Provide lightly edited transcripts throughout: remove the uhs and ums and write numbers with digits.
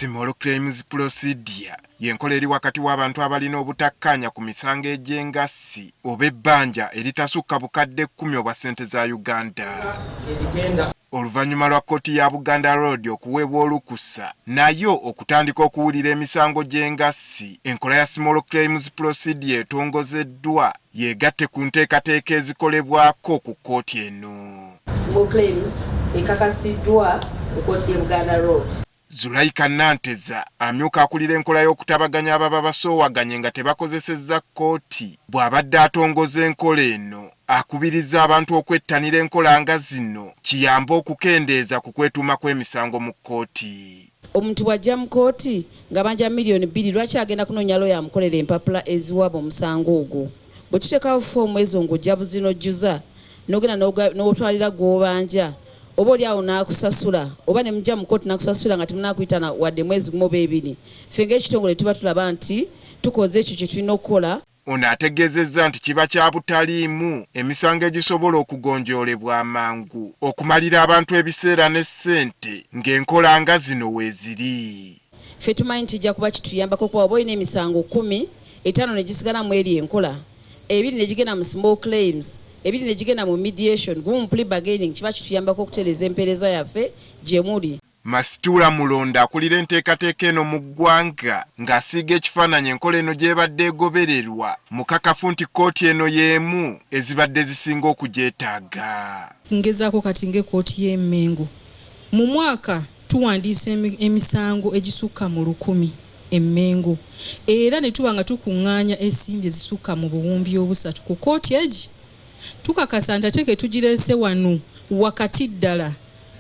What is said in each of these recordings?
Small claims procedure y'enkola eri wakati w'abantu abalina obutakkaanya ku misango egy'engassi oba ebbanja eritasukka bukadde 10 obwa ssente za Uganda. Oluvannyuma lwa kkooti ya Buganda Road okuweebwa olukusa nayo okutandika okuwulira emisango gy'engassi, enkola ya Small claims procedure etongozeddwa yeegatte ku nteekateeka ezikolebwako ku kkooti eno. Small claims ekakasiddwa ku kkooti ya Buganda Road. Zulaika Nanteza amyuka akulira enkola y'okutabaganya ababa basoowaganye nga tebakozesezza kkooti bw'abadde atongoza enkola eno akubiriza abantu okwettanira enkola nga zino kiyamba okukendeeza ku kwetuuma kw'emisango mu kkooti. Omuntu bw'ajja mu kkooti nga banja miliyoni 2 lwaki agenda kunoonya looya amukolera empapula eziwaba omusango ogwo? Bwe tuteekawo foomu ezo ng'ojja buzinojjuza n'ogenda n'otwalira gw'obanja oba oli awo n'akusasula oba ne mujja mu kkooti n'akusasula nga temunaakuyitana wadde mwezi gumu oba 2, ffe ng'ekitongole tuba tulaba nti tukoze ekyo kye tulina okukola. Ono ategeezezza nti kiba kya butaliimu emisango egisobola okugonjoolebwa amangu okumalira abantu ebiseera ne ssente ng'enkola nga zino weeziri. Ffe tumanyi nti kijja kuba kituyambako kuba oba olina emisango 10, 5 ne gisigala mu eri enkola, 2 ne gigenda mu small claims, 2 ne gigenda mu mediation, gumu mu plea bargaining, kiba kituyambako okutereeza empeereza yaffe gye muli. Masitula Mulonda akulira enteekateeka eno mu ggwanga ng'asiiga ekifaananyi enkola eno gy'ebadde egobererwa mukakafu nti kkooti eno y'emu ezibadde zisinga okugyetaaga. Ngezaako kati ng'ekkooti y'e Mengo mu mwaka tuwandiisa emisango egisukka mu 100 e Mengo era ne tuba nga tukuŋŋaanya ensimbi ezisukka mu 300 ku kkooti egi. Tukakasa nti ate ke tugireese wano wakati ddala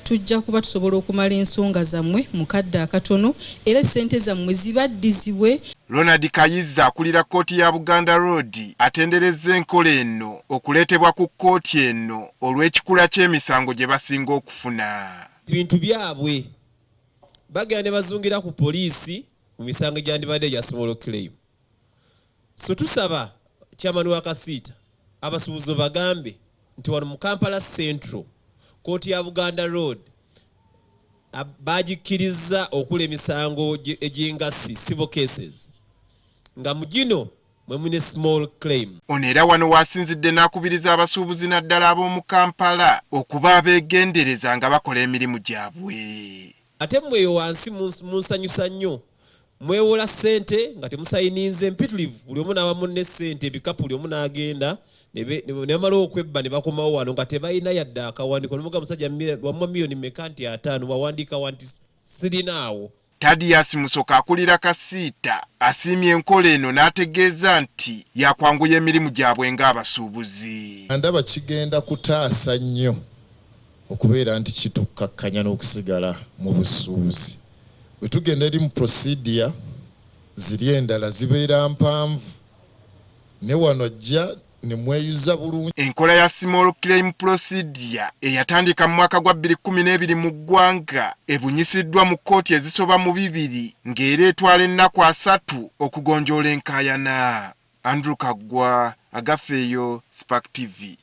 tujja kuba tusobola okumala ensonga zammwe mu kadde akatono era ssente zammwe zibaddizibwe. Ronald Kayizza akulira kkooti ya Buganda Road atenderezza enkola eno okuleetebwa ku kkooti eno olw'ekikula ky'emisango gye basinga okufuna. Bintu byabwe bagenda ne bazungira ku poliisi mu misango egyandibadde gya small claim. So tusaba chairman wa Kasiita abasuubuzi bagambe nti wano mu Kampala Central kkooti ya Buganda Road bagikkiriza okula emisango egy'engassi civil cases nga mu gino mwe mune small claim. Ono era wano wasinzidde n'akubiriza abasuubuzi naddala ab'omu Kampala okuba abeegendereza nga bakola emirimu gyabwe. Ate mweyo wansi munsanyusa nnyo mwewola ssente nga temusayininze mpitulivu, buli omu n'aba munne ssente ebikapu buli omu n'agenda ne bamala okwebba ne bakomawo wano nga tebalina yadde akawandiiko nomuga musajja wamma miliyoni mmeka nti 5 bawandiika wanti sirinaawo. Thaddeus Musoka akulira Kasiita asiimye enkola eno n'ategeeza nti yakwanguya emirimu gyabwe ng'abasuubuzi. Ndaba kigenda kutaasa nnyo okubeera nti kitukkakkanya n'okusigala mu busuubuzi. Bwe tugenda eri mu procedure ziri endala zibeera mpanvu ne wano jja ne mweyuza bulungi. Enkola ya Small Claim Procedure eyatandika mu mwaka gwa 2012 mu ggwanga ebunyisiddwa mu kkooti ezisoba mu 2 ng'era etwala ennaku 3 okugonjoola enkaayana. Andrew Kaggwa, Agafeeyo, Spark TV.